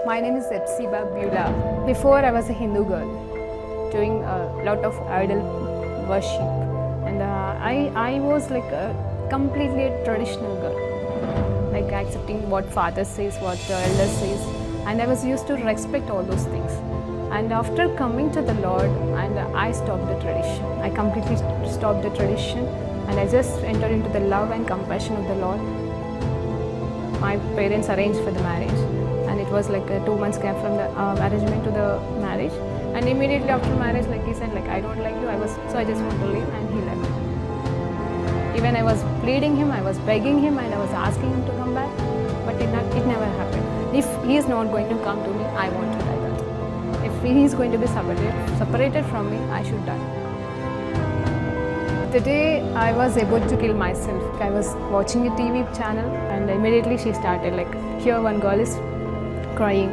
My name is Epsiba Beulah. Before I was a Hindu girl doing a lot of idol worship, and I was like a completely traditional girl, like accepting what father says, what the elder says, and I was used to respect all those things. And after coming to the Lord, and I stopped the tradition. I completely stopped the tradition, and I just entered into the love and compassion of the Lord. My parents arranged for the marriage, and it was like a 2 months gap from the arrangement to the marriage. And immediately after marriage, like he said, like I don't like you. I just want to leave, and he left. Even I was pleading him, I was begging him, and I was asking him to come back, but it never happened. If he is not going to come to me, I want to die. That if he is going to be separated from me, I should die. The day I was about to kill myself, I was watching a TV channel, and immediately she started like, here one girl is crying.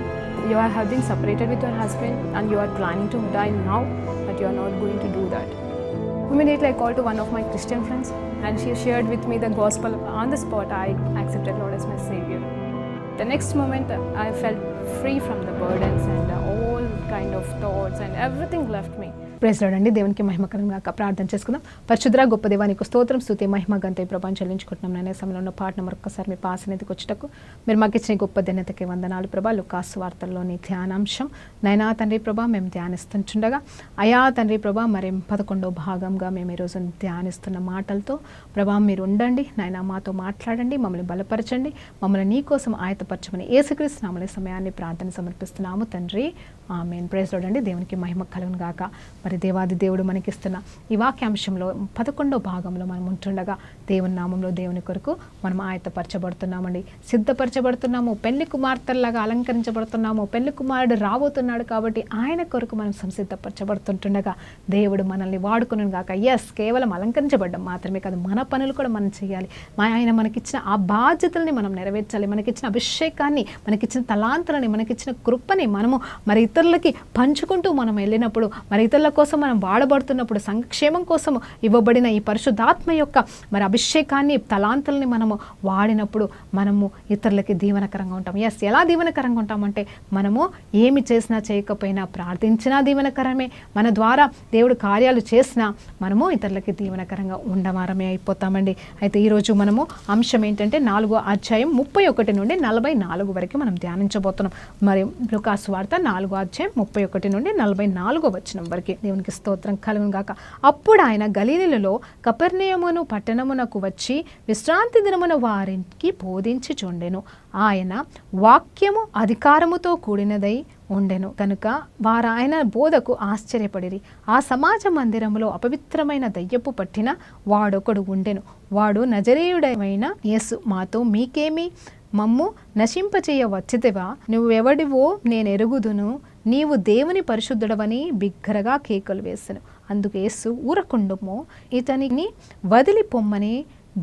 You have been separated with your husband and you are planning to die now, but you are not going to do that. Immediately I called to one of my Christian friends, and she shared with me the gospel. On the spot, I accepted Lord as my Savior. The next moment, I felt free from the burdens and all kind of thoughts, and everything left me. Praise lord అండి. దేవునికి మహిమ కలుగుగాక. ప్రార్థన చేసుకుందాం. పరిశుద్ధ గొప్ప దేవానికి స్తోత్రం, స్తుతి, మహిమ, ఘనత ప్రభావం చెల్లించుకుంటున్నాం. నేను సమయంలో ఉన్న పాట మరొకసారి మీ పాసనీతికి వచ్చటకు మీరు మాకు ఇచ్చిన గొప్ప ధన్యతకి వందనాలు ప్రభా. లూకాసు వార్తల్లోని ధ్యానాంశం నైనా తండ్రి ప్రభా మేము ధ్యానిస్తుండగా, అయా తండ్రి ప్రభా మరి 11వ భాగంగా మేము ఈరోజు ధ్యానిస్తున్న మాటలతో ప్రభా మీరు ఉండండి నైనా, మాతో మాట్లాడండి, మమ్మల్ని బలపరచండి, మమ్మల్ని నీ కోసం ఆయతపరచమని యేసుక్రీస్తు నామములో సమయాన్ని ప్రార్థన సమర్పిస్తున్నాము తండ్రి, ఆమేన్. ప్రైజ్ లార్డ్ అండి. దేవునికి మహిమ కలుగుగాక. మరి దేవాది దేవుడు మనకిస్తున్న ఈ వాక్యాంశంలో 11వ భాగంలో మనం ఉంటుండగా దేవుని నామంలో దేవుని కొరకు మనం ఆయత్తపరచబడుతున్నామండి, సిద్ధపరచబడుతున్నాము, పెళ్లి కుమార్తెలాగా అలంకరించబడుతున్నాము. పెళ్లి కుమారుడు రాబోతున్నాడు కాబట్టి ఆయన కొరకు మనం సంసిద్ధపరచబడుతుంటుండగా దేవుడు మనల్ని వాడుకును గాక. కేవలం అలంకరించబడ్డం మాత్రమే కాదు, మన పనులు కూడా మనం చేయాలి. ఆయన మనకిచ్చిన ఆ బాధ్యతల్ని మనం నెరవేర్చాలి. మనకిచ్చిన అభిషేకాన్ని, మనకిచ్చిన తలాంతులని, మనకిచ్చిన కృపని మనము మరి ఇతరులకి పంచుకుంటూ మనం వెళ్ళినప్పుడు, మరి ఇతరుల కోసం మనం వాడబడుతున్నప్పుడు, సంక్షేమం కోసం ఇవ్వబడిన ఈ పరిశుద్ధాత్మ యొక్క మరి అభిషేకాన్ని, తలాంతులని మనము వాడినప్పుడు మనము ఇతరులకి దీవెనకరంగా ఉంటాం. ఎలా దీవెనకరంగా ఉంటామంటే, మనము ఏమి చేసినా చేయకపోయినా, ప్రార్థించినా దీవెనకరమే, మన ద్వారా దేవుడు కార్యాలు చేసినా మనము ఇతరులకి దీవెనకరంగా ఉండవారమే అయిపోతామండి. అయితే ఈరోజు మనము అంశం ఏంటంటే 4వ అధ్యాయం 31 నుండి 44 వరకు మనం ధ్యానించబోతున్నాం. మరి లూకాసు వార్త 4వ అధ్యాయం 31 నుండి 44వ వచనం వరకు. దేవునికి స్తోత్రం కలుగును గాక. అప్పుడు ఆయన గలిలయలో కపెర్నయమును పట్టణమునకు వచ్చి విశ్రాంతి దినమున వారికి బోధించి చుండెను. ఆయన వాక్యము అధికారముతో కూడినదై ఉండెను కనుక వారు ఆయన బోధకు ఆశ్చర్యపడిరి. ఆ సమాజ మందిరములో అపవిత్రమైన దయ్యపు పట్టిన వాడొకడు ఉండెను. వాడు నజరేయుడైన యేసు, మాతో మీకేమి, మమ్ము నశింపచేయ వచ్చితివా? నువ్వెవడివో నేను ఎరుగుదును, నీవు దేవుని పరిశుద్ధుడవని బిగ్గరగా కేకలు వేసెను. అందుకు యేసు ఊరకుండుము, ఇతనిని వదిలి పొమ్మని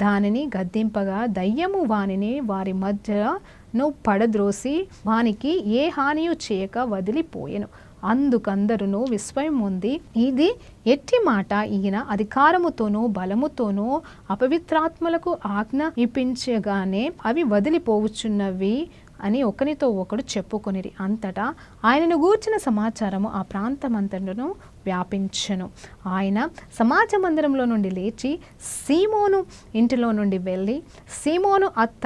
దానిని గద్దింపగా దయ్యము వానిని వారి మధ్యను పడద్రోసి వానికి ఏ హానియు చేయక వదిలిపోయెను. అందుకందరును విస్మయం ఉంది, ఇది ఎట్టి మాట, ఈయన అధికారముతోనూ బలముతోనూ అపవిత్రాత్మలకు ఆజ్ఞాపించగానే అవి వదిలిపోవచ్చున్నవి అని ఒకరితో ఒకడు చెప్పుకొనిరి. అంతటా ఆయనను గూర్చిన సమాచారము ఆ ప్రాంతమంతటను వ్యాపించెను. ఆయన సమాజ మందిరంలో నుండి లేచి సీమోను ఇంటిలో నుండి వెళ్ళి, సీమోను అత్త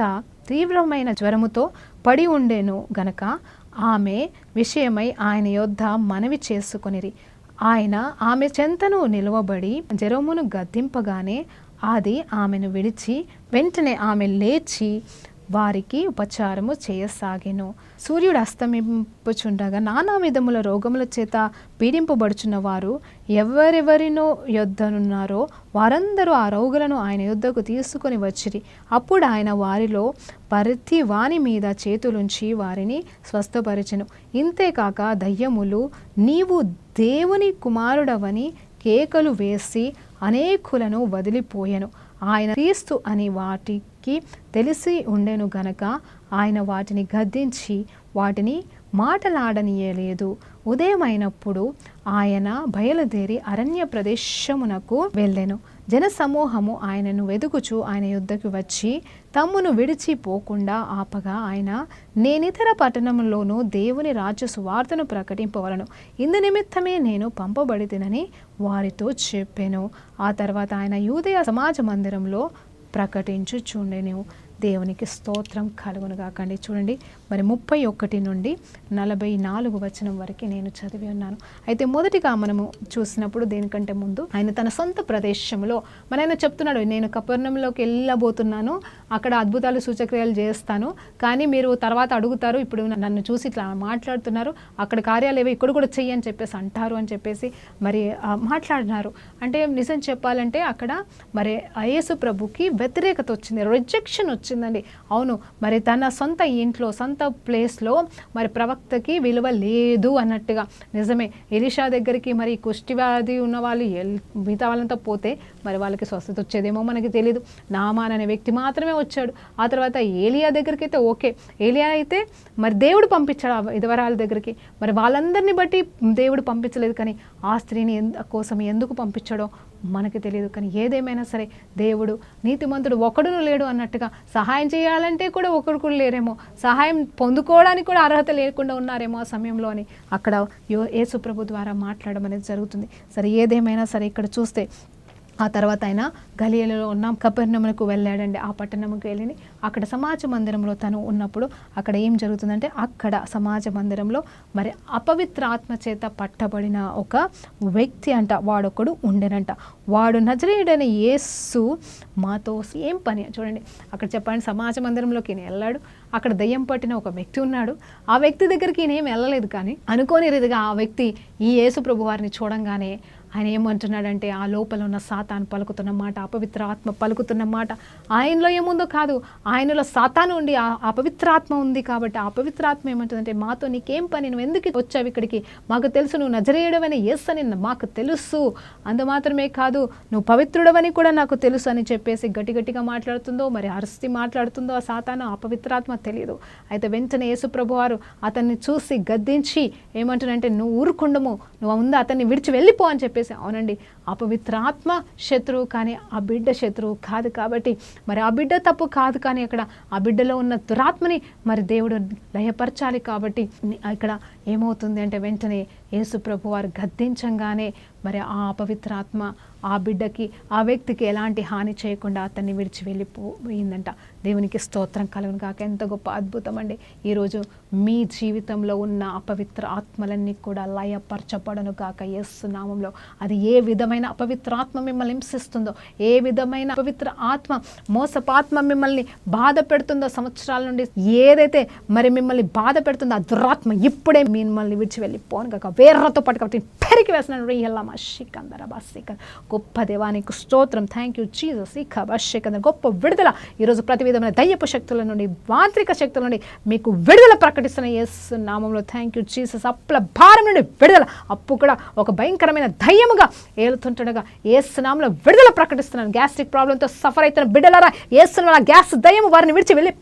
తీవ్రమైన జ్వరముతో పడి ఉండెను గనక ఆమె విషయమై ఆయన యొద్ద మనవి చేసుకొనిరి. ఆయన ఆమె చెంతను నిలువబడి జ్వరమును గద్దింపగానే అది ఆమెను విడిచి వెంటనే ఆమె లేచి వారికి ఉపచారము చేయసాగెను. సూర్యుడు అస్తమింపుచుండగా నానా విధముల రోగముల చేత పీడింపబడుచున్న వారు ఎవరెవరినో యొద్దనున్నారో వారందరూ ఆ రోగులను ఆయన యొద్దకు తీసుకొని వచ్చిరి. అప్పుడు ఆయన వారిలో ప్రతి వాని మీద చేతులుంచి వారిని స్వస్థపరిచెను. ఇంతేకాక దయ్యములు నీవు దేవుని కుమారుడవని కేకలు వేసి అనేకులను వదిలిపోయెను. ఆయన క్రీస్తు అని వాటికి తెలిసి ఉండెను గనక ఆయన వాటిని గద్దించి వాటిని మాటలాడనీయలేదు. ఉదయమైనప్పుడు ఆయన బయలుదేరి అరణ్య ప్రదేశమునకు వెళ్ళెను. జనసమూహము ఆయనను వెదుకుచు ఆయన యుద్ధకు వచ్చి తమ్మును విడిచిపోకుండా ఆపగా ఆయన, నేనితర పట్టణములోనూ దేవుని రాజ్య సువార్తను ప్రకటింపవలను, ఇందు నిమిత్తమే నేను పంపబడితినని వారితో చెప్పాను. ఆ తర్వాత ఆయన యూదయ సమాజ మందిరంలో ప్రకటించుచుండెను. దేవునికి స్తోత్రం కలుగును గాకండి. చూడండి, మరి 31 నుండి 44 వచనం వరకు నేను చదివి ఉన్నాను. అయితే మొదటిగా మనము చూసినప్పుడు దేనికంటే ముందు ఆయన తన సొంత ప్రదేశంలో ఆయన చెప్తున్నాడు, నేను కపెర్నౌములోకి వెళ్ళబోతున్నాను, అక్కడ అద్భుతాలు సూచక్రియలు చేస్తాను, కానీ మీరు తర్వాత అడుగుతారు, ఇప్పుడు నన్ను చూసి ఇట్లా మాట్లాడుతున్నారు, అక్కడ కార్యాలు ఏవో ఇక్కడ కూడా చెయ్యి అని చెప్పేసి అంటారు అని చెప్పేసి మరి మాట్లాడినారు. అంటే నిజం చెప్పాలంటే అక్కడ మరి యేసు ప్రభుకి వ్యతిరేకత వచ్చింది, రిజెక్షన్ వచ్చిందండి. అవును, మరి తన సొంత ఇంట్లో సొంత ప్లేస్లో మరి ప్రవక్తకి విలువ లేదు అన్నట్టుగా. నిజమే, ఎలీషా దగ్గరికి మరి కుష్టివ్యాధి ఉన్న వాళ్ళు మిగతా వాళ్ళంతా పోతే మరి వాళ్ళకి స్వస్థత వచ్చేదేమో మనకి తెలియదు. నామాన్ అనే వ్యక్తి మాత్రమే వచ్చాడు. ఆ తర్వాత ఏలియా దగ్గరికి అయితే ఓకే, ఏలియా అయితే మరి దేవుడు పంపించాడు ఆ విధవరాల దగ్గరికి, మరి వాళ్ళందరినీ బట్టి దేవుడు పంపించలేదు, కానీ ఆ స్త్రీని కోసం ఎందుకు పంపించాడో మనకి తెలియదు. కానీ ఏదేమైనా సరే దేవుడు నీతిమంతుడు ఒకడును లేడు అన్నట్టుగా, సహాయం చేయాలంటే కూడా ఒకరు కూడా లేరేమో, సహాయం పొందుకోవడానికి కూడా అర్హత లేకుండా ఉన్నారేమో ఆ సమయంలో అని అక్కడ యేసు ప్రభు ద్వారా మాట్లాడడం అనేది జరుగుతుంది. సరే, ఏదేమైనా సరే ఇక్కడ చూస్తే ఆ తర్వాత ఆయన గలిలయలో ఉన్న కపెర్నౌమునకు వెళ్ళాడండి. ఆ పట్టణంకి వెళ్ళి అక్కడ సమాజ మందిరంలో తను ఉన్నప్పుడు అక్కడ ఏం జరుగుతుందంటే, అక్కడ సమాజ మందిరంలో మరి అపవిత్ర ఆత్మ చేత పట్టబడిన ఒక వ్యక్తి అంట, వాడొకడు ఉండేనంట. వాడు నజరేయుడైన యేసు మాతో ఏం పని చూడండి. అక్కడ చెప్పండి, సమాజ మందిరంలోకి ఈయన వెళ్ళాడు, అక్కడ దయ్యం పట్టిన ఒక వ్యక్తి ఉన్నాడు. ఆ వ్యక్తి దగ్గరికి ఈయన ఏం వెళ్ళలేదు, కానీ అనుకోని రీతిగా ఆ వ్యక్తి ఈ యేసు ప్రభు వారిని చూడంగానే ఆయన ఏమంటున్నాడంటే, ఆ లోపల ఉన్న సాతాను పలుకుతున్న మాట, అపవిత్ర ఆత్మ పలుకుతున్న మాట, ఆయనలో ఏముందో కాదు, ఆయనలో సాతాను ఉండి ఆ అపవిత్ర ఆత్మ ఉంది. కాబట్టి ఆ పవిత్ర ఆత్మ ఏమంటుందంటే, మాతో నీకేం పని, నువ్వు ఎందుకు వచ్చావు ఇక్కడికి, మాకు తెలుసు నువ్వు నజరేయుడవని యేసు అని మాకు తెలుసు, అందు మాత్రమే కాదు నువ్వు పవిత్రుడవని కూడా నాకు తెలుసు అని చెప్పేసి గట్టిగా మాట్లాడుతుందో, మరి అరసి మాట్లాడుతుందో ఆ సాతాను, ఆ పవిత్రాత్మ తెలియదు. అయితే వెంటనే యేసు ప్రభు వారు అతన్ని చూసి గద్దించి ఏమంటున్నాడంటే, నువ్వు ఊరుకుండము, నువ్వు ముందు అతన్ని విడిచి వెళ్ళిపో అని చెప్పేసి. అవునండి, అపవిత్ర ఆత్మ శత్రువు, కానీ ఆ బిడ్డ శత్రువు కాదు. కాబట్టి మరి ఆ బిడ్డ తప్పు కాదు, కానీ అక్కడ ఆ బిడ్డలో ఉన్న దురాత్మని మరి దేవుడు లయపరచాలి. కాబట్టి ఇక్కడ ఏమవుతుంది అంటే, వెంటనే యేసు ప్రభు వారు గద్దించంగానే మరి ఆ అపవిత్ర ఆత్మ ఆ బిడ్డకి, ఆ వ్యక్తికి ఎలాంటి హాని చేయకుండా అతన్ని విడిచి వెళ్ళిపోయిందంట. దేవునికి స్తోత్రం కలుగును కాక. ఎంత గొప్ప అద్భుతం అండి. ఈరోజు మీ జీవితంలో ఉన్న అపవిత్ర ఆత్మలన్నీ కూడా లయపరచబడను కాక యేసు నామంలో. అది ఏ విధమైన అపవిత్ర ఆత్మ మిమ్మల్ని హింసిస్తుందో, ఏ విధమైన అపవిత్ర ఆత్మ మోసపాత్మ మిమ్మల్ని బాధ పెడుతుందో, సంవత్సరాల నుండి ఏదైతే మరి మిమ్మల్ని బాధ పెడుతుందో ఆ దురాత్మ ఇప్పుడే మిమ్మల్ని విడిచి వెళ్ళిపోను కాక, వేర్రతో పాటు కాబట్టి పెరికి వేసినాడు. గొప్ప దేవానికి స్తోత్రం. Thank you Jesus. గొప్ప విడుదల ఈరోజు ప్రతి విధమైన దయ్యపు శక్తుల నుండి, మాంత్రిక శక్తుల నుండి మీకు విడుదల ప్రకటిస్తున్న యేసు నామంలో. Thank you Jesus. అప్పుల భారం నుండి విడుదల, అప్పు కూడా ఒక భయంకరమైన దయ్యముగా ఏలుతుంటగా యేసు నామంలో విడుదల ప్రకటిస్తున్నాను. గ్యాస్ట్రిక్ ప్రాబ్లంతో సఫర్ అవుతున్న బిడ్డలారా, యేసు నామములో గ్యాస్ దయ్యము వారిని విడిచి వెళ్ళి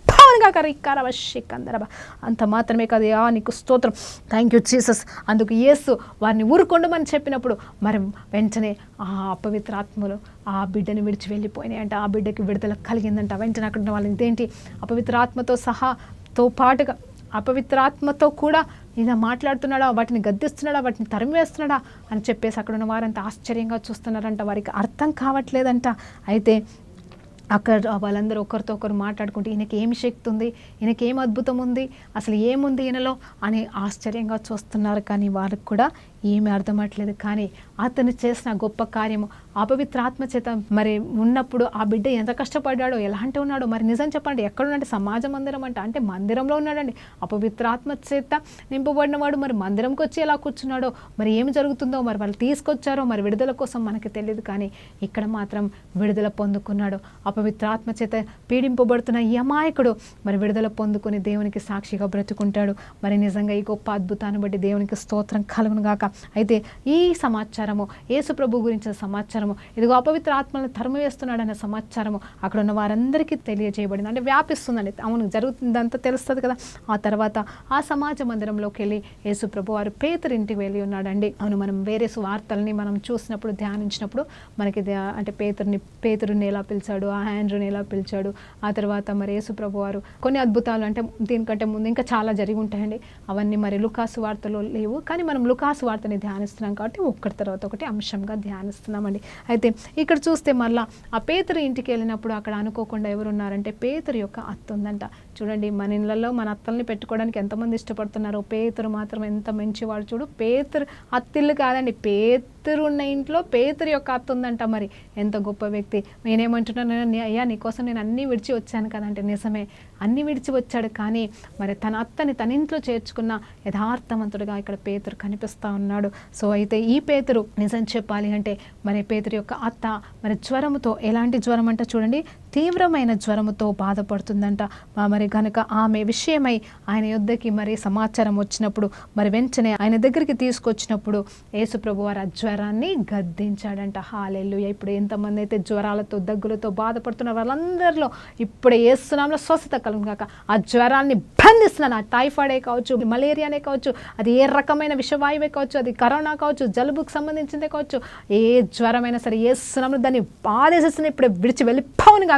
అంత మాత్రమే కాదు, నీకు స్తోత్రం. Thank you Jesus. అందుకు యేసు వారిని ఊరుకొండమని చెప్పినప్పుడు మరి వెంటనే ఆ అపవిత్ర ఆత్మలు ఆ బిడ్డని విడిచి వెళ్ళిపోయినాయి అంట. ఆ బిడ్డకి విడుదల కలిగిందంట. వెంటనే అక్కడ ఉన్న వాళ్ళు ఇదేంటి, అపవిత్ర ఆత్మతో సహాతో పాటుగా అపవిత్రాత్మతో కూడా ఈయన మాట్లాడుతున్నాడా, వాటిని గద్దిస్తున్నాడా, వాటిని తరిమివేస్తున్నాడా అని చెప్పేసి అక్కడ ఉన్న వారంతా ఆశ్చర్యంగా చూస్తున్నారంట. వారికి అర్థం కావట్లేదంట. అయితే అక్కడ వాళ్ళందరూ ఒకరితో ఒకరు మాట్లాడుకుంటే, ఈయనకి ఏమి శక్తి ఉంది, ఈయనకి ఏం అద్భుతం ఉంది, అసలు ఏముంది ఈయనలో అని ఆశ్చర్యంగా చూస్తున్నారు. కానీ వారికి కూడా ఏమీ అర్థమట్లేదు. కానీ అతను చేసిన గొప్ప కార్యము అపవిత్ర ఆత్మ చేత మరి ఉన్నప్పుడు ఆ బిడ్డ ఎంత కష్టపడ్డాడో, ఎలాంటి ఉన్నాడో. మరి నిజం చెప్పండి, ఎక్కడున్నాడు? సమాజ మందిరం అంటే మందిరంలో ఉన్నాడండి. అపవిత్ర ఆత్మ చేత నింపబడినవాడు మరి మందిరంకి వచ్చి ఎలా కూర్చున్నాడో, మరి ఏమి జరుగుతుందో, మరి వాళ్ళు తీసుకొచ్చారో మరి విడుదల కోసం మనకి తెలియదు. కానీ ఇక్కడ మాత్రం విడుదల పొందుకున్నాడు. అపవిత్ర ఆత్మ చేత పీడింపబడుతున్న ఈ అమాయకుడు మరి విడుదల పొందుకొని దేవునికి సాక్షిగా బ్రతుకుంటాడు. మరి నిజంగా ఈ గొప్ప అద్భుతాన్ని బట్టి దేవునికి స్తోత్రం కలుగును గాక. అయితే ఈ సమాచారము యేసు ప్రభు గురించిన సమాచారము, ఇదిగో అపవిత్ర ఆత్మలను తరిమివేస్తున్నాడన్న సమాచారము అక్కడ ఉన్న వారందరికీ తెలియజేయబడింది, అంటే వ్యాపిస్తుందండి. అవును, జరుగుతుందంతా తెలుస్తుంది కదా. ఆ తర్వాత ఆ సమాజ మందిరంలోకి వెళ్ళి యేసు ప్రభు వారు పేతురు ఇంటికి వెళ్ళి ఉన్నాడండి. అవును, మనం వేరే సువార్తల్ని మనం చూసినప్పుడు ధ్యానించినప్పుడు మనకి అంటే పేతురుని ఎలా పిలిచాడు, ఆ ఆండ్రూని ఎలా పిలిచాడు, ఆ తర్వాత మరి యేసు ప్రభు వారు కొన్ని అద్భుతాలు, అంటే దీనికంటే ముందు ఇంకా చాలా జరిగి ఉంటాయండి. అవన్నీ మరి లుకాసు వార్తలో లేవు, కానీ మనం లుకాసు వార్తని ధ్యానిస్తున్నాం కాబట్టి ఒక్కటి తర్వాత ఒకటి అంశంగా ధ్యానిస్తున్నామండి. అయితే ఇక్కడ చూస్తే మళ్ళా ఆ పేతురు ఇంటికి వెళ్ళినప్పుడు అక్కడ అనుకోకుండా ఎవరున్నారంటే పేతురు యొక్క అత్త ఉందంట. చూడండి, మన ఇళ్ళల్లో మన అత్తల్ని పెట్టుకోవడానికి ఎంతమంది ఇష్టపడుతున్నారో, పేతురు మాత్రం ఎంత మంచివాడు. చూడు, పేతురు అత్తిల్లు కాదండి, పేతురు ఉన్న ఇంట్లో పేతురు యొక్క అత్త ఉందంట. మరి ఎంత గొప్ప వ్యక్తి. నేనేమంటున్నాను, అయ్యా నీకోసం నేను అన్నీ విడిచి వచ్చాను కదంటే, నిజమే, అన్నీ విడిచి వచ్చాడు, కానీ మరి తన అత్తని తన ఇంట్లో చేర్చుకున్న యథార్థవంతుడిగా ఇక్కడ పేతురు కనిపిస్తూ ఉన్నాడు. సో అయితే ఈ పేతురు నిజం చెప్పాలి అంటే మరి పేతురు యొక్క అత్త మరి జ్వరముతో, ఎలాంటి జ్వరం అంటే చూడండి, తీవ్రమైన జ్వరముతో బాధపడుతుందంట. మరి కనుక ఆమె విషయమై ఆయన యొద్దకి మరి సమాచారం వచ్చినప్పుడు మరి వెంటనే ఆయన దగ్గరికి తీసుకొచ్చినప్పుడు యేసు ప్రభు వారు ఆ జ్వరాన్ని గద్దించాడంట. హల్లెలూయా. ఇప్పుడు ఎంతమంది అయితే జ్వరాలతో దగ్గులతో బాధపడుతున్న వాళ్ళందరిలో ఇప్పుడు యేసునామములో స్వస్థత కలుగును గాక. ఆ జ్వరాన్ని బంధిస్తున్నాను. ఆ టైఫాయిడే కావచ్చు, మలేరియానే కావచ్చు, అది ఏ రకమైన విషవాయువే కావచ్చు, అది కరోనా కావచ్చు, జలుబుకు సంబంధించిందే కావచ్చు, ఏ జ్వరమైనా సరే యేసునామములో దాన్ని బాధేసేసిన ఇప్పుడే విడిచి వెళ్ళిపోవును గాక.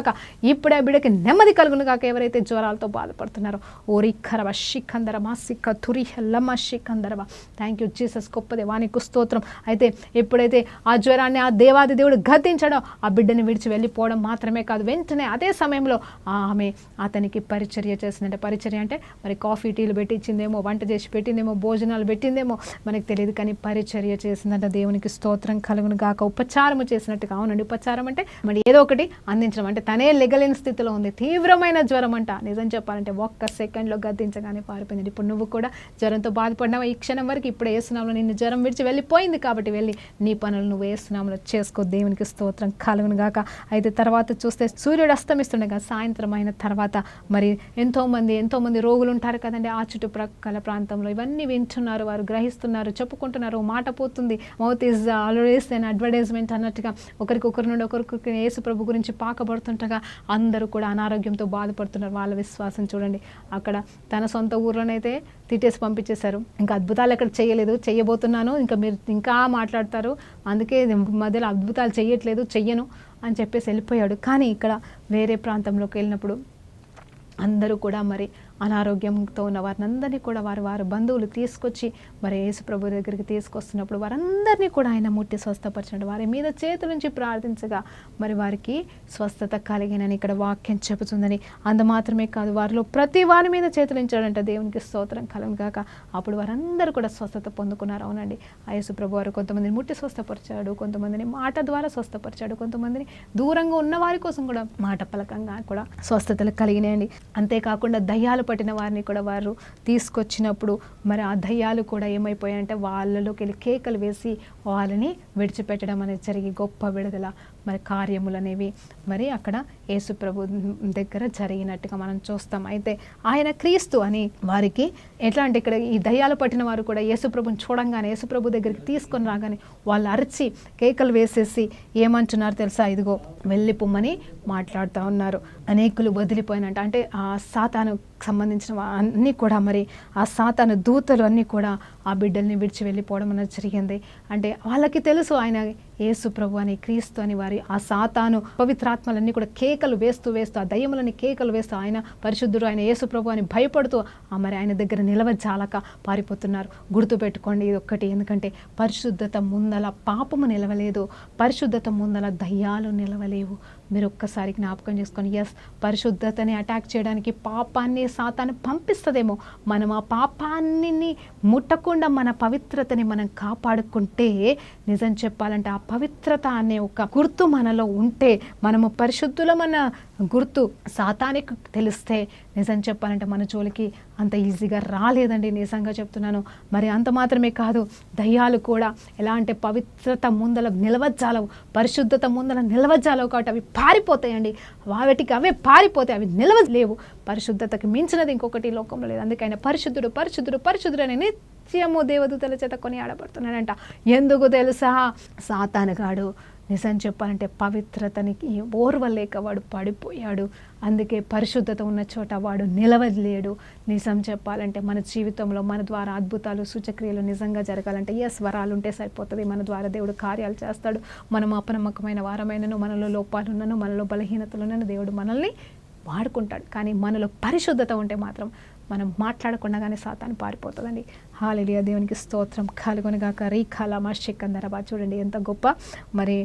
ఇప్పుడే బిడ్డకి నెమ్మది కలుగును గాక. ఎవరైతే జ్వరాలతో బాధపడుతున్నారో, ఓరిఖరవ శిఖందరమ సిక్క తురిహల్లమ శిఖందరవ. థ్యాంక్ యూ జీసస్, గొప్ప దేవానికి స్తోత్రం. అయితే ఎప్పుడైతే ఆ జ్వరాన్ని ఆ దేవాది దేవుడు గద్దించాడో ఆ బిడ్డని విడిచి వెళ్ళిపోవడం మాత్రమే కాదు, వెంటనే అదే సమయంలో ఆమె అతనికి పరిచర్య చేసిందంటే, పరిచర్య అంటే మరి కాఫీ టీలు పెట్టించిందేమో, వంట చేసి పెట్టిందేమో, భోజనాలు పెట్టిందేమో మనకు తెలియదు, కానీ పరిచర్య చేసిందంట. దేవునికి స్తోత్రం కలుగును గాక. ఉపచారము చేసినట్టుగా. అవునండి, ఉపచారం అంటే మరి ఏదో ఒకటి అందించడం, అంటే తనే లెగలేని స్థితిలో ఉంది, తీవ్రమైన జ్వరం అంట. నిజం చెప్పాలంటే ఒక్క సెకండ్లో గద్దించగానే పారిపోయింది. ఇప్పుడు నువ్వు కూడా జ్వరంతో బాధపడినావా ఈ క్షణం వరకు? ఇప్పుడు యేసునామములో నిన్ను జ్వరం విడిచి వెళ్ళిపోయింది కాబట్టి వెళ్ళి నీ పనులు నువ్వు యేసునామములో చేసుకో. దేవునికి స్తోత్రం కలుగును గాక. అయితే తర్వాత చూస్తే సూర్యుడు అస్తమిస్తుండగా సాయంత్రం అయిన తర్వాత మరి ఎంతోమంది రోగులు ఉంటారు కదండి ఆ చుట్టుప్రక్కల ప్రాంతంలో. ఇవన్నీ వింటున్నారు, వారు గ్రహిస్తున్నారు, చెప్పుకుంటున్నారు, మాట పోతుంది. Mouth is always an advertisement అన్నట్టుగా ఒకరికొకరి నుండి ఒకరికి యేసు ప్రభు గురించి పాకబడుతుంటగా అందరూ కూడా అనారోగ్యంతో బాధపడుతున్నారు. వాళ్ళ విశ్వాసం చూడండి. అక్కడ తన సొంత ఊర్లోనైతే తిట్టేసి పంపించేశారు. ఇంకా అద్భుతాలు ఎక్కడ చేయలేదు, చెయ్యబోతున్నాను, ఇంకా మీరు ఇంకా మాట్లాడతారు, అందుకే మధ్యలో అద్భుతాలు చెయ్యను అని చెప్పేసి వెళ్ళిపోయాడు. కానీ ఇక్కడ వేరే ప్రాంతంలోకి వెళ్ళినప్పుడు అందరూ కూడా మరి అనారోగ్యంతో ఉన్న వారిని కూడా వారి బంధువులు తీసుకొచ్చి మరి యేసు ప్రభు దగ్గరికి తీసుకొస్తున్నప్పుడు వారందరినీ కూడా ఆయన ముట్టి స్వస్థపరిచినట్టు వారి మీద చేతుల నుంచి ప్రార్థించగా మరి వారికి స్వస్థత కలిగినని ఇక్కడ వాక్యం చెబుతుందని. అందు మాత్రమే కాదు, వారిలో ప్రతి వారి మీద చేతులించాడంట. దేవునికి స్తోత్రం కలుగును గాక. అప్పుడు వారందరూ కూడా స్వస్థత పొందుకున్నారు. అవునండి, ఆ యేసు ప్రభు వారు కొంతమందిని ముట్టి స్వస్థపరిచాడు, కొంతమందిని మాట ద్వారా స్వస్థపరిచాడు, కొంతమందిని దూరంగా ఉన్న వారి కోసం కూడా మాట పలకంగా కూడా స్వస్థతలు కలిగినాయండి. అంతేకాకుండా దయ్యాలు పట్టిన వారిని కూడా వారు తీసుకొచ్చినప్పుడు మరి ఆ దయ్యాలు కూడా ఏమైపోయాయంటే వాళ్ళలోకి వెళ్ళి కేకలు వేసి వాళ్ళని విడిచిపెట్టడం అనేది జరిగి గొప్ప విడుదల మరి కార్యములు అనేవి మరి అక్కడ యేసు ప్రభు దగ్గర జరిగినట్టుగా మనం చూస్తాం. అయితే ఆయన క్రీస్తు అని వారికి ఎట్లా అంటే ఇక్కడ ఈ దయ్యాలు పట్టిన వారు కూడా యేసు ప్రభుని చూడంగానే యేసు ప్రభు దగ్గరికి తీసుకొని రాగానే వాళ్ళు అరిచి కేకలు వేసేసి ఏమంటున్నారు తెలుసా? ఇదిగో వెళ్ళిపోమ్మని మాట్లాడుతూ ఉన్నారు. అనేకులు వదిలిపోయినట్టు, అంటే ఆ సాతాను సంబంధించిన అన్నీ కూడా మరి ఆ సాతాను దూతలు అన్నీ కూడా ఆ బిడ్డల్ని విడిచి వెళ్ళిపోవడం అనేది జరిగింది. అంటే వాళ్ళకి తెలుసు ఆయన యేసు ప్రభు అని క్రీస్తు అని. వారి ఆ సాతాను పవిత్రాత్మలన్నీ కూడా కేకలు వేస్తూ ఆ దయ్యములని కేకలు వేస్తూ ఆయన పరిశుద్ధుడు, ఆయన యేసు ప్రభు అని భయపడుతూ మరి ఆయన దగ్గర నిలవజాలక పారిపోతున్నారు. గుర్తుపెట్టుకోండి ఇది ఒక్కటి, ఎందుకంటే పరిశుద్ధత ముందల పాపము నిలవలేదు, పరిశుద్ధత ముందల దయ్యాలు నిలవలేవు. మీరు ఒక్కసారి జ్ఞాపకం చేసుకొని, ఎస్, పరిశుద్ధతని అటాక్ చేయడానికి పాపాన్ని సాతాను పంపిస్తుందేమో, మనం ఆ పాపాన్ని ముట్టకుండా మన పవిత్రతని మనం కాపాడుకుంటే, నిజం చెప్పాలంటే ఆ పవిత్రత అనే ఒక గుర్తు మనలో ఉంటే, మనము పరిశుద్ధులమన్న గుర్తు సాతానికి తెలిస్తే, నిజం చెప్పాలంటే మన జోలికి అంత ఈజీగా రాలేదండి, నిజంగా చెప్తున్నాను. మరి అంత మాత్రమే కాదు, దయ్యాలు కూడా ఎలా అంటే పవిత్రత ముందల నిలవజాలవు, పరిశుద్ధత ముందల నిలవజాలవు, కాబట్టి అవి పారిపోతాయండి. వాటికి అవే పారిపోతాయి, అవి నిలవలేవు. పరిశుద్ధతకి మించినది ఇంకొకటి లోకంలో లేదు. అందుకైనా పరిశుద్ధుడు పరిశుద్ధుడు పరిశుద్ధుడు అని నిత్యము దేవదూతల చేత కొనియాడబడుతున్నాడంట. ఎందుకు తెలుసా? సాతానుగాడు నిజం చెప్పాలంటే పవిత్రతనికి ఓర్వలేక వాడు పడిపోయాడు. అందుకే పరిశుద్ధత ఉన్న చోట వాడు నిలవలేడు. నిజం చెప్పాలంటే మన జీవితంలో మన ద్వారా అద్భుతాలు సూచక్రియలు నిజంగా జరగాలంటే వరాలు ఉంటే సరిపోతుంది. మన ద్వారా దేవుడు కార్యాలు చేస్తాడు. మనం అపనమ్మకమైన వారమైనను, మనలో లోపాలున్నను, మనలో బలహీనతలున్నను దేవుడు మనల్ని వాడుకుంటాడు. కానీ మనలో పరిశుద్ధత ఉంటే మాత్రం మనం మాట్లాడకుండానే సాతాను పారిపోతుందండి. హల్లెలూయా, దేవునికి స్తోత్రం కలుగునుగాక. రీఖాలమా శికందరబా, చూడండి ఎంత గొప్ప మరి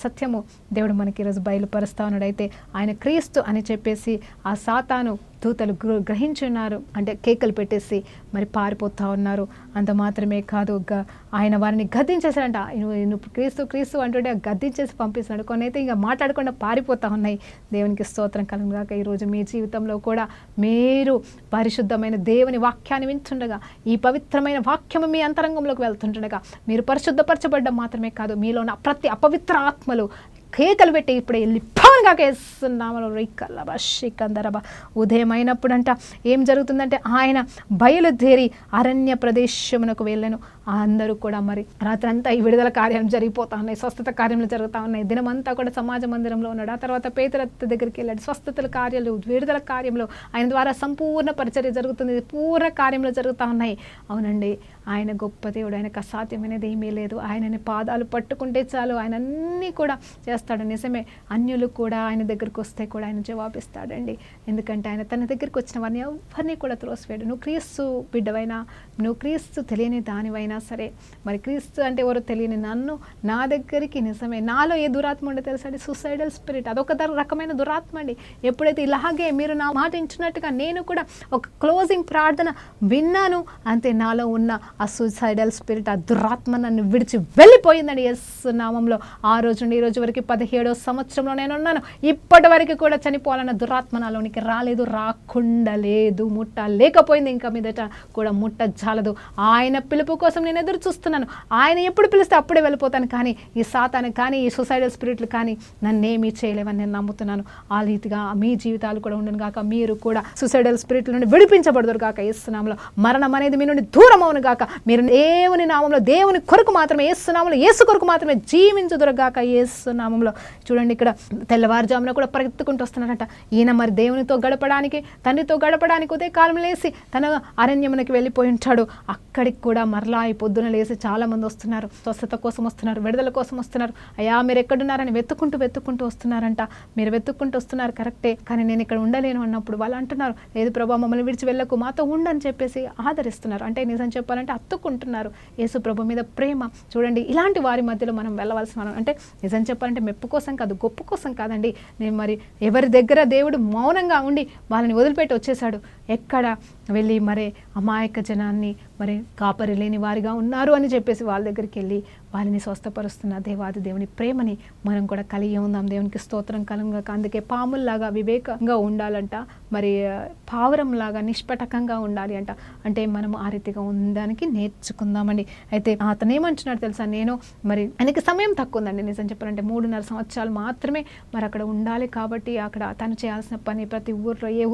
సత్యము దేవుడు మనకి ఈరోజు బయలుపరుస్తా ఉన్నాడు. అయితే ఆయన క్రీస్తు అని చెప్పేసి ఆ సాతాను దూతలు గ్రహించున్నారు, అంటే కేకలు పెట్టేసి మరి పారిపోతూ ఉన్నారు. అంత మాత్రమే కాదు, ఆయన వారిని గద్దించేసాడంట. నువ్వు క్రీస్తు క్రీస్తు అంటుంటే గద్దించేసి పంపిస్తున్నాడు. కొన్ని అయితే ఇంకా మాట్లాడకుండా పారిపోతూ ఉన్నాయి. దేవునికి స్తోత్రం కలుగునుగాక. ఈరోజు మీ జీవితంలో కూడా మీరు పరిశుద్ధమైన దేవుని వాక్యాన్ని వింటుండగా, ఈ పవిత్రమైన వాక్యము మీ అంతరంగంలోకి వెళ్తుండగా, మీరు పరిశుద్ధపరచబడ్డం మాత్రమే కాదు, మీలో ఉన్న ప్రతి అపవిత్ర ఆత్మలు కేకలు పెట్టి ఇప్పుడే వెళ్ళిపోనుగాక వేస్తున్నామలో రీకల్లబా శికందరబా. ఉదయం అయినప్పుడంట ఏం జరుగుతుందంటే ఆయన బయలుదేరి అరణ్య ప్రదేశమునకు వెళ్ళాను. అందరూ కూడా మరి రాత్రంతా ఈ విడుదల కార్యాలు జరిగిపోతా ఉన్నాయి, స్వస్థత కార్యములు జరుగుతూ ఉన్నాయి. దినమంతా కూడా సమాజ మందిరంలో ఉన్నాడు. ఆ తర్వాత పేతురు దగ్గరికి వెళ్ళాడు. స్వస్థతల కార్యాలు, విడుదల కార్యంలో ఆయన ద్వారా సంపూర్ణ పరిచర్య జరుగుతుంది, పూర్ణ కార్యములు జరుగుతూ ఉన్నాయి. అవునండి, ఆయన గొప్ప దేవుడు, ఆయనకు అసాధ్యమైనది ఏమీ లేదు. ఆయనని పాదాలు పట్టుకుంటే చాలు, ఆయన అన్నీ కూడా చేస్తాడు. నిజమే, అన్యులు కూడా ఆయన దగ్గరికి వస్తే కూడా ఆయన జవాబిస్తాడండి. ఎందుకంటే ఆయన తన దగ్గరికి వచ్చిన వారిని ఎవరిని కూడా త్రోసివేయడు. నువ్వు క్రీస్తు బిడ్డవైనా, నువ్వు క్రీస్తు తెలియని దానివైనా సరే, మరి క్రీస్తు అంటే ఎవరో తెలియని నన్ను నా దగ్గరికి, నిజమే నాలో ఏ దురాత్మ ఉండే తెలుసా అండి? సూసైడల్ స్పిరిట్, అదొక రకమైన దురాత్మ అండి. ఎప్పుడైతే ఇలాగే మీరు నా మాట ఇచ్చినట్టుగా నేను కూడా ఒక క్లోజింగ్ ప్రార్థన విన్నాను, అంతే నాలో ఉన్న ఆ సూసైడల్ స్పిరిట్, ఆ దురాత్మ నన్ను విడిచి వెళ్ళిపోయిందండి యేసు నామంలో. ఆ రోజు నుండి ఈ రోజు వరకు 17వ సంవత్సరంలో నేను ఉన్నాను. ఇప్పటి వరకు కూడా చనిపోవాలన్న దురాత్మ నాలోనికి రాలేదు, రాకుండా లేదు, ముట్ట లేకపోయింది, ఇంకా మీదట కూడా ముట్ట జాలదు. ఆయన పిలుపు కోసం నేను ఎదురు చూస్తున్నాను. ఆయన ఎప్పుడు పిలిస్తే అప్పుడే వెళ్ళిపోతాను. కానీ ఈ సాతాను కానీ ఈ సూసైడల్ స్పిరిట్లు కానీ నన్నేమీ చేయలేవని నేను నమ్ముతున్నాను. ఆ రీతిగా మీ జీవితాలు కూడా ఉండను గాక. మీరు కూడా సూసైడల్ స్పిరిట్ల నుండి విడిపించబడదురు గాక యేసు నామములో. మరణం అనేది మీ నుండి దూరం అవును గాక. మీరు దేవుని నామంలో, దేవుని కొరకు మాత్రమే, యేసు నామంలో, యేసు కొరకు మాత్రమే జీవించుదురు గాక యేసు నామంలో. చూడండి, ఇక్కడ తెల్లవారుజామున కూడా పరిగెత్తుకుంటూ వస్తున్నారంట. ఈయన మరి దేవునితో గడపడానికి, తండ్రితో గడపడానికి ఉదయ కాలం లేసి తన అరణ్యమునకి వెళ్ళిపోయి ఉంటాడు. అక్కడికి కూడా మరలా ఈ పొద్దున లేసి చాలా మంది వస్తున్నారు, స్వస్థత కోసం వస్తున్నారు, విడుదల కోసం వస్తున్నారు. అయ్యా మీరు ఎక్కడున్నారని వెతుక్కుంటూ వస్తున్నారంట. మీరు వెతుక్కుంటూ వస్తున్నారు కరెక్టే, కానీ నేను ఇక్కడ ఉండలేను అన్నప్పుడు వాళ్ళు అంటున్నారు, లేదు ప్రభా మమ్మల్ని విడిచి వెళ్ళకు, మాతో ఉండని చెప్పేసి ఆదరిస్తున్నారు. అంటే నిజం చెప్పాలంటే అత్తుకుంటున్నారు యేసు ప్రభు మీద ప్రేమ. చూడండి, ఇలాంటి వారి మధ్యలో మనం వెళ్ళవలసిన, అంటే నిజం చెప్పాలంటే మెప్పు కోసం కాదు, గొప్ప కోసం కాదండి. నేను మరి ఎవరి దగ్గర దేవుడు మౌనంగా ఉండి వాళ్ళని వదిలిపెట్టి వచ్చేసాడు. ఎక్కడ వెళ్ళి మరి అమాయక జనాన్ని మరి కాపరి లేని వారిగా ఉన్నారు అని చెప్పేసి వాళ్ళ దగ్గరికి వెళ్ళి వాళ్ళని స్వస్థపరుస్తున్న దేవాది దేవుని ప్రేమని మనం కూడా కలిగి ఉందాం. దేవునికి స్తోత్రం కలుగుగాక. అందుకే పాముల్లాగా వివేకంగా ఉండాలంట, మరి పావురంలాగా నిష్పటకంగా ఉండాలి అంట. అంటే మనం ఆ రీతిగా ఉండడానికి నేర్చుకుందామండి. అయితే అతను ఏమంటున్నాడు తెలుసా, నేను మరి ఆయనకి సమయం తక్కువ ఉందండి. నిజం చెప్పాలంటే 3.5 సంవత్సరాలు మాత్రమే మరి అక్కడ ఉండాలి. కాబట్టి అక్కడ తను చేయాల్సిన పని ప్రతి ఊర్లో ఏ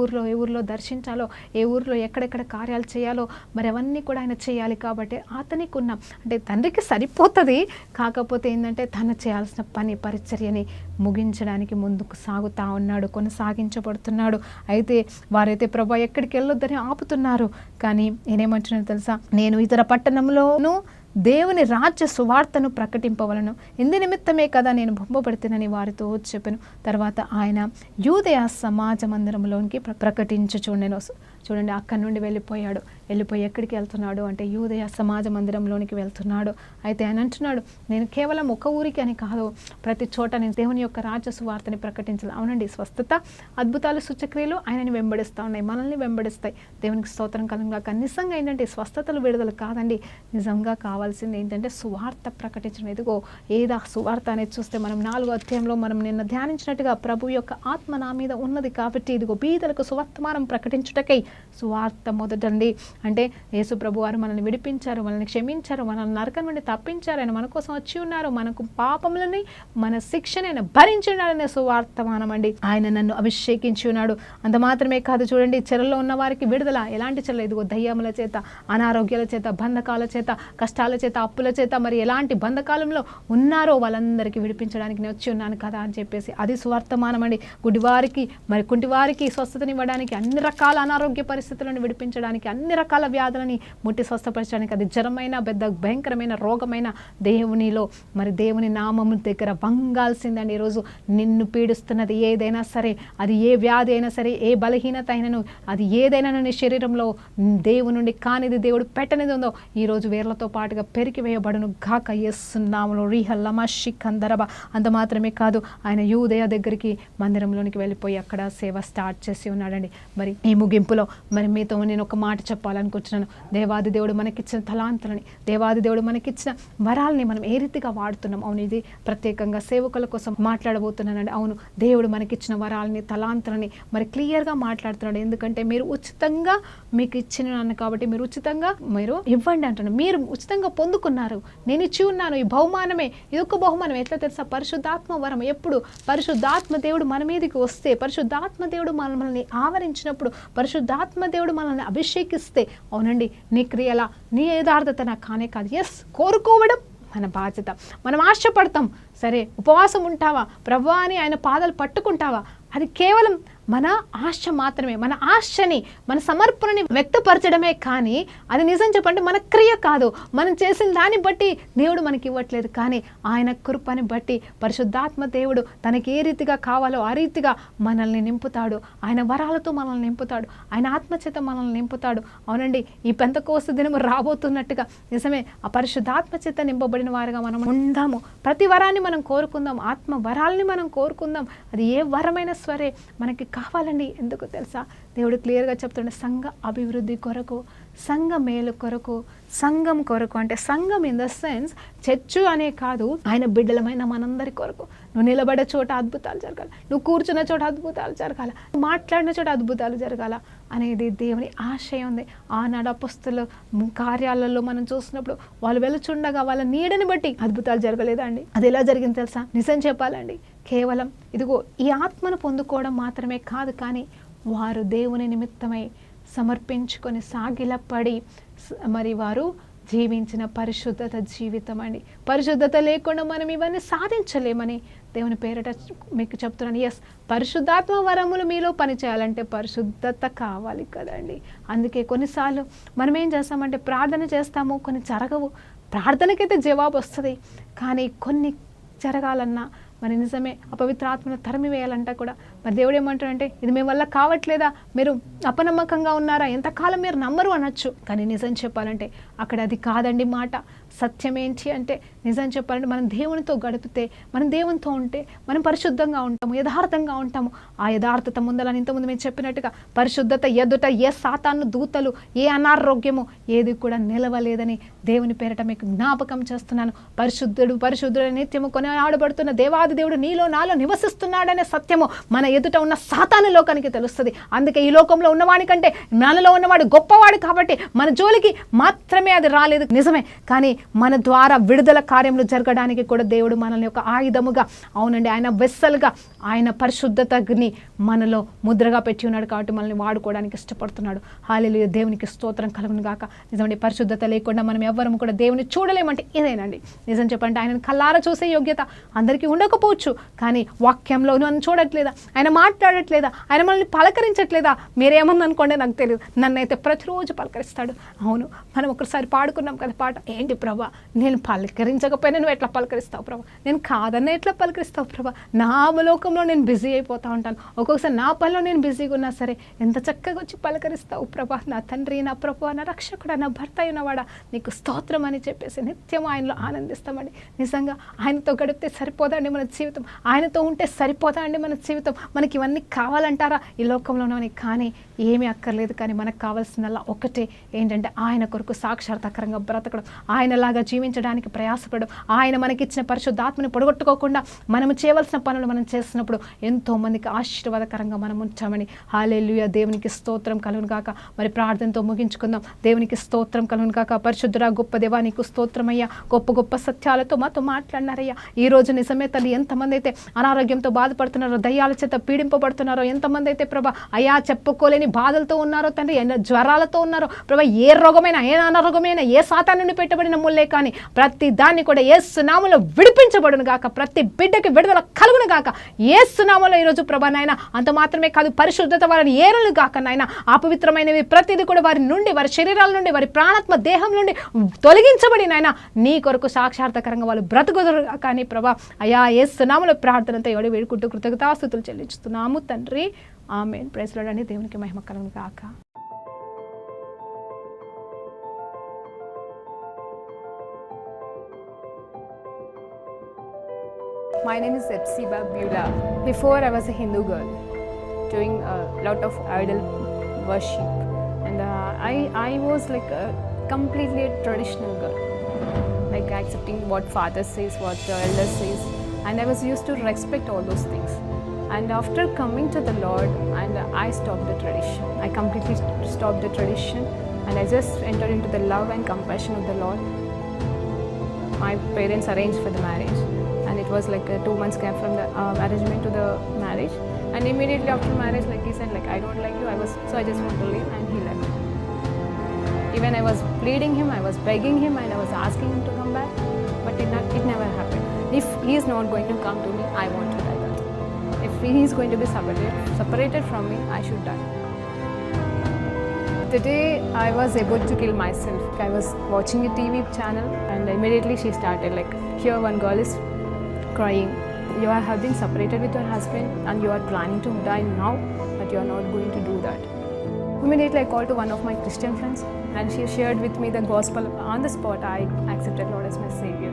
ఊర్లో దర్శించాలో, ఏ ఊర్లో ఎక్కడెక్కడ కార్యాలు చేయాలో మరి అవన్నీ కూడా ఆయన చేయాలి. కాబట్టి అతనికి ఉన్న, అంటే తండ్రికి సరిపోతుంది, కాకపోతే ఏంటంటే తను చేయాల్సిన పని పరిచర్యని ముగించడానికి ముందుకు సాగుతూ ఉన్నాడు, కొనసాగించబడుతున్నాడు. అయితే వారైతే ప్రభా ఎక్కడికి వెళ్ళొద్దని ఆపుతున్నారు. కానీ నేనేమంటున్నాను తెలుసా, నేను ఇతర పట్టణంలోనూ దేవుని రాజ్య సువార్తను ప్రకటింపవలను, ఇందు నిమిత్తమే కదా నేను బొమ్మబడితేనని వారితో చెప్పాను. తర్వాత ఆయన యూదయ సమాజ మందిరంలోనికి ప్రకటించుచుండెను. చూడండి, అక్కడి నుండి వెళ్ళిపోయి ఎక్కడికి వెళ్తున్నాడు అంటే యూదయ సమాజ మందిరంలోనికి వెళ్తున్నాడు. అయితే ఆయన అంటున్నాడు, నేను కేవలం ఒక ఊరికి అని కాదు, ప్రతి చోట నేను దేవుని యొక్క రాజ్య సువార్తని ప్రకటించాలి. అవునండి, స్వస్థత అద్భుతాలు సూచక్రియలు ఆయనని వెంబడిస్తూ ఉన్నాయి, మనల్ని వెంబడిస్తాయి. దేవునికి స్తోత్రం కలుగుగాక. నిజంగా ఏంటంటే స్వస్థతలు విడుదల కాదండి, నిజంగా కావాల్సింది ఏంటంటే సువార్త ప్రకటించడం. ఇదిగో ఏదా సువార్త అనేది చూస్తే మనం 4వ అధ్యాయంలో మనం నిన్న ధ్యానించినట్టుగా ప్రభు యొక్క ఆత్మ నా మీద ఉన్నది కాబట్టి ఇదిగో బీదలకు సువర్తమానం ప్రకటించుటకై సువార్త మొదటండి. అంటే యేసు ప్రభు వారు మనల్ని విడిపించారు, మనల్ని క్షమించారు, మనల్ని నరకం నుండి తప్పించారు, ఆయన మన కోసం వచ్చి ఉన్నారు, మనకు పాపములని మన శిక్షణ ఆయన భరించినాడనే సువార్తమానం అండి. ఆయన నన్ను అభిషేకించి ఉన్నాడు. అంత మాత్రమే కాదు, చూడండి చెరలో ఉన్న వారికి విడుదల. ఎలాంటి చెరలు? ఇదిగో దయ్యముల చేత, అనారోగ్యాల చేత, బంధకాల చేత, కష్టాల చేత, అప్పుల చేత, మరి ఎలాంటి బంధకాలంలో ఉన్నారో వాళ్ళందరికీ విడిపించడానికి నేను వచ్చి ఉన్నాను కదా అని చెప్పేసి అది సువార్తమానం అండి. గుడివారికి మరి కుంటివారికి స్వస్థతనివ్వడానికి, అన్ని రకాల అనారోగ్య పరిస్థితులను విడిపించడానికి, అన్ని రకాల వ్యాధులని ముట్టి స్వస్థపరచడానికి, అది జ్వరమైన పెద్ద భయంకరమైన రోగమైన దేవునిలో మరి దేవుని నామము దగ్గర వంగాల్సిందండి. ఈరోజు నిన్ను పీడిస్తున్నది ఏదైనా సరే, అది ఏ వ్యాధి అయినా సరే, ఏ బలహీనత అయినను, అది ఏదైనా నీ శరీరంలో దేవుని నుండి కానిది, దేవుడు పెట్టనిది ఉందో ఈరోజు వేర్లతో పాటుగా పెరికి వేయబడును గాక యేసు నామములో. రీహల్లమషి కందరబ. అంత మాత్రమే కాదు, ఆయన యూదయ దగ్గరికి మందిరంలోనికి వెళ్ళిపోయి అక్కడ సేవ స్టార్ట్ చేసి ఉన్నాడండి. మరి ఈ ముగింపులో మరి మీతో నేను ఒక మాట చెప్పాలనుకుంటున్నాను. దేవాది దేవుడు మనకిచ్చిన తలాంతులని, దేవాది దేవుడు మనకిచ్చిన వరాలని మనం ఏ రీతిగా వాడుతున్నాం? అవును, ఇది ప్రత్యేకంగా సేవకుల కోసం మాట్లాడబోతున్నానండి. అవును, దేవుడు మనకిచ్చిన వరాలని, తలాంతులని మరి క్లియర్గా మాట్లాడుతున్నాడు. ఎందుకంటే మీరు ఉచితంగా మీకు ఇచ్చినాను కాబట్టి మీరు ఉచితంగా మీరు ఇవ్వండి అంటున్నాను. మీరు ఉచితంగా పొందుకున్నారు, నేను ఇచ్చి ఉన్నాను. ఈ బహుమానమే, ఇది ఒక బహుమానం. ఎట్లా తెలుసా? పరిశుద్ధాత్మ వరం. ఎప్పుడు పరిశుద్ధాత్మ దేవుడు మన మీదకి వస్తే, పరిశుద్ధాత్మ దేవుడు మనల్ని ఆవరించినప్పుడు, పరిశుద్ధాత్మ దేవుడు మనల్ని అభిషేకిస్తే, అవునండి, నీ క్రియల, నీ యథార్థత నాకు కానే కాదు. ఎస్, కోరుకోవడం మన బాధ్యత. మనం ఆశపడతాం, సరే ఉపవాసం ఉంటావా ప్రభువా అని ఆయన పాదాలు పట్టుకుంటావా, అది కేవలం మన ఆశ మాత్రమే. మన ఆశని, మన సమర్పణని వ్యక్తపరచడమే కానీ అది నిజం చెప్పండి మన క్రియ కాదు. మనం చేసిన దాన్ని బట్టి దేవుడు మనకి ఇవ్వట్లేదు, కానీ ఆయన కృపని బట్టి పరిశుద్ధాత్మ దేవుడు తనకి ఏ రీతిగా కావాలో ఆ రీతిగా మనల్ని నింపుతాడు. ఆయన వరాలతో మనల్ని నింపుతాడు, ఆయన ఆత్మచేత మనల్ని నింపుతాడు. అవునండి, ఈ పెంతెకోస్తు దినము రాబోతున్నట్టుగా నిజమే ఆ పరిశుద్ధాత్మచేత నింపబడిన వారుగా మనం ఉందాము. ప్రతి వరాన్ని మనం కోరుకుందాం, ఆత్మ వరాలని మనం కోరుకుందాం. అది ఏ వరమైన సరే మనకి కావాలండి. ఎందుకు తెలుసా? దేవుడు క్లియర్గా చెప్తుండే, సంఘ అభివృద్ధి కొరకు, సంఘ మేలు కొరకు, సంఘం కొరకు. అంటే సంఘం ఇన్ ద సెన్స్ చర్చు అనే కాదు, ఆయన బిడ్డలమైన మనందరి కొరకు. నువ్వు నిలబడే చోట అద్భుతాలు జరగాలి, నువ్వు కూర్చున్న చోట అద్భుతాలు జరగాల, మాట్లాడిన చోట అద్భుతాలు జరగాల అనేది దేవుని ఆశయం ఉంది. ఆనాడు అపొస్తలుల కార్యాలలో మనం చూసినప్పుడు వాళ్ళు వెలుచుండగా వాళ్ళ నీడని బట్టి అద్భుతాలు జరగలేదా అండి? అది ఎలా జరిగింది తెలుసా? నిజం చెప్పాలండి, కేవలం ఇదిగో ఈ ఆత్మను పొందుకోవడం మాత్రమే కాదు, కానీ వారు దేవుని నిమిత్తమై సమర్పించుకొని సాగిలపడి మరి వారు జీవించిన పరిశుద్ధత జీవితం అండి. పరిశుద్ధత లేకుండా మనం ఇవన్నీ సాధించలేమని దేవుని పేరట మీకు చెప్తున్నాను. ఎస్, పరిశుద్ధాత్మ వరములు మీలో పనిచేయాలంటే పరిశుద్ధత కావాలి కదండి. అందుకే కొన్నిసార్లు మనం ఏం చేస్తామంటే ప్రార్థన చేస్తాము, కొన్ని జరగవు. ప్రార్థనకైతే జవాబు వస్తుంది, కానీ కొన్ని జరగాలన్నా మరి నిజమే అపవిత్రాత్మను తరిమి వేయాలంట కూడా. మరి దేవుడు ఏమంటాడంటే, ఇది మీ వల్ల కావట్లేదా, మీరు అపనమ్మకంగా ఉన్నారా, ఎంతకాలం మీరు నమ్మరు అనొచ్చు. కానీ నిజం చెప్పాలంటే అక్కడ అది కాదండి మాట. సత్యం ఏంటి అంటే, నిజం చెప్పాలంటే మనం దేవునితో గడిపితే, మనం దేవునితో ఉంటే మనం పరిశుద్ధంగా ఉంటాము, యథార్థంగా ఉంటాము. ఆ యథార్థత ముందల ఇంతకుముందు మేము చెప్పినట్టుగా పరిశుద్ధత ఎదుట ఏ సాతాను దూతలు, ఏ అనారోగ్యము ఏది కూడా నిలవలేదని దేవుని పేరట మీకు జ్ఞాపకం చేస్తున్నాను. పరిశుద్ధుడు పరిశుద్ధుడు నిత్యము కొని ఆడబడుతున్న దేవాది దేవుడు నీలో నాలో నివసిస్తున్నాడనే సత్యము మన ఎదుట ఉన్న సాతాను లోకానికి తెలుస్తుంది. అందుకే ఈ లోకంలో ఉన్నవాడికంటే మనలో ఉన్నవాడు గొప్పవాడు కాబట్టి మన జోలికి మాత్రమే అది రాలేదు, నిజమే. కానీ మన ద్వారా విడుదల కార్యములు జరగడానికి కూడా దేవుడు మనల్ని ఒక ఆయుధముగా, అవునండి, ఆయన వెస్సలుగా, ఆయన పరిశుద్ధతని మనలో ముద్రగా పెట్టి ఉన్నాడు కాబట్టి మనల్ని వాడుకోవడానికి ఇష్టపడుతున్నాడు. హల్లెలూయా, దేవునికి స్తోత్రం కలుగును గాక. నిజమండి, పరిశుద్ధత లేకుండా మనం ఎవ్వరం కూడా దేవుని చూడలేమంటే ఇదేనండి. నిజం చెప్పండి, ఆయనను కల్లారా చూసే యోగ్యత అందరికీ ఉండకపోవచ్చు, కానీ వాక్యంలో నన్ను చూడట్లేదా, ఆయన మాట్లాడట్లేదా, ఆయన మనల్ని పలకరించట్లేదా? మీరేమన్నా అనుకోండి, నాకు తెలియదు, నన్నైతే ప్రతిరోజు పలకరిస్తాడు. అవును, మనం ఒకసారి పాడుకున్నాం కదా పాట, ఏంటి ప్రభా నేను పలకరించకపోయినా నువ్వు ఎట్లా పలకరిస్తావు ప్రభా, నేను కాదన్నా ఎట్లా పలకరిస్తావు ప్రభా, నా అవలోకంలో నేను బిజీ అయిపోతూ ఉంటాను, ఒక్కొక్కసారి నా పనిలో నేను బిజీగా ఉన్నా సరే ఎంత చక్కగా వచ్చి పలకరిస్తావు ప్రభా, నా తండ్రి, నా ప్రభు, నా రక్షకుడా, నా భర్త అయినవాడా, నీకు స్తోత్రం అని చెప్పేసి నిత్యం ఆయనలో ఆనందిస్తామండి. నిజంగా ఆయనతో గడిపితే సరిపోదండి మన జీవితం, ఆయనతో ఉంటే సరిపోదా అండి మన జీవితం. మనకి ఇవన్నీ కావాలంటారా ఈ లోకంలోనే? కానీ ఏమీ అక్కర్లేదు. కానీ మనకు కావాల్సిందల్లా ఒకటే, ఏంటంటే ఆయన కొరకు సాక్షాత్కారంగా బ్రతకడం, ఆయనలాగా జీవించడానికి ప్రయాసపడడం, ఆయన మనకిచ్చిన పరిశుద్ధాత్మని పొడగొట్టుకోకుండా మనము చేయవలసిన పనులు మనం చేస్తున్నప్పుడు ఎంతోమందికి ఆశీర్వాదకరంగా మనం ఉంచామని. హల్లెలూయా, దేవునికి స్తోత్రం కలుగును గాక. మరి ప్రార్థనతో ముగించుకుందాం. దేవునికి స్తోత్రం కలుగును గాక. పరిశుద్ధుడా గొప్ప దేవా, నీకు స్తోత్రమయ్యా. గొప్ప గొప్ప సత్యాలతో మాతో మాట్లాడినారయ్యా. ఈరోజు నిజమే తల్లి, ఎంతమంది అయితే అనారోగ్యంతో బాధపడుతున్నారో, దయ్యాల చేత పీడింపబడుతున్నారో, ఎంతమంది అయితే ప్రభా అయా చెప్పుకోలేని బాధలతో ఉన్నారో తండ్రి, జ్వరాలతో ఉన్నారో ప్రభా, ఏ రోగమైనా, ఏ అనారోగ్యమైనా, ఏ సాతాను నుండి పెట్టబడిన ముల్లే కానీ ప్రతి దాన్ని కూడా యేసు నామములో విడిపించబడును గాక. ప్రతి బిడ్డకి విడుదల కలుగును గాక యేసు నామములో ఈరోజు ప్రభా నాయన. అంత మాత్రమే కాదు, పరిశుద్ధత వారిని ఏరులు గాక నాయన. అపవిత్రమైనవి ప్రతిదీ కూడా వారి నుండి, వారి శరీరాల నుండి, వారి ప్రాణాత్మ దేహం నుండి తొలగించబడి నాయన నీ కొరకు సాక్షాత్కారంగా వాళ్ళు బ్రతుకుదురు కానీ ప్రభా అయా యేసు నామములో ప్రార్థనతో ఎవడి వేడుకుంటూ కృతజ్ఞతాస్తుతులు చెల్లించుతున్నాము తండ్రి. ఆమేన్. ప్రైజ్ లార్డ్ అండి. దేవునికి మహిమ కలుగును గాక. My name is Epsiba Beulah. Before I was a Hindu girl doing a lot of idol worship, and I was like a completely a traditional girl, like accepting what father says, what the elder says, and I was used to respect all those things. And after coming to the Lord, and I stopped the tradition. I completely stopped the tradition, and I just entered into the love and compassion of the Lord. My parents arranged for the marriage, and it was like a 2 months gap from the arrangement to the marriage. And immediately after marriage, like he said, like I don't like you. So I just want to leave, and he left. Even I was pleading him, I was begging him, and I was asking him to come back, but it never happened. If he is not going to come to me, I want to die. That. If he is going to be separated from me, I should die. The day I was about to kill myself, I was watching a TV channel, and immediately she started like, here one girl is crying. You have been separated with your husband, and you are planning to die now, but you are not going to do that. Immediately I called to one of my Christian friends, and she shared with me the gospel. On the spot, I accepted Lord as my Savior.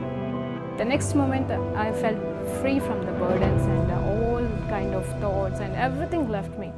The next moment, I felt free from the burdens, and all kind of thoughts and everything left me.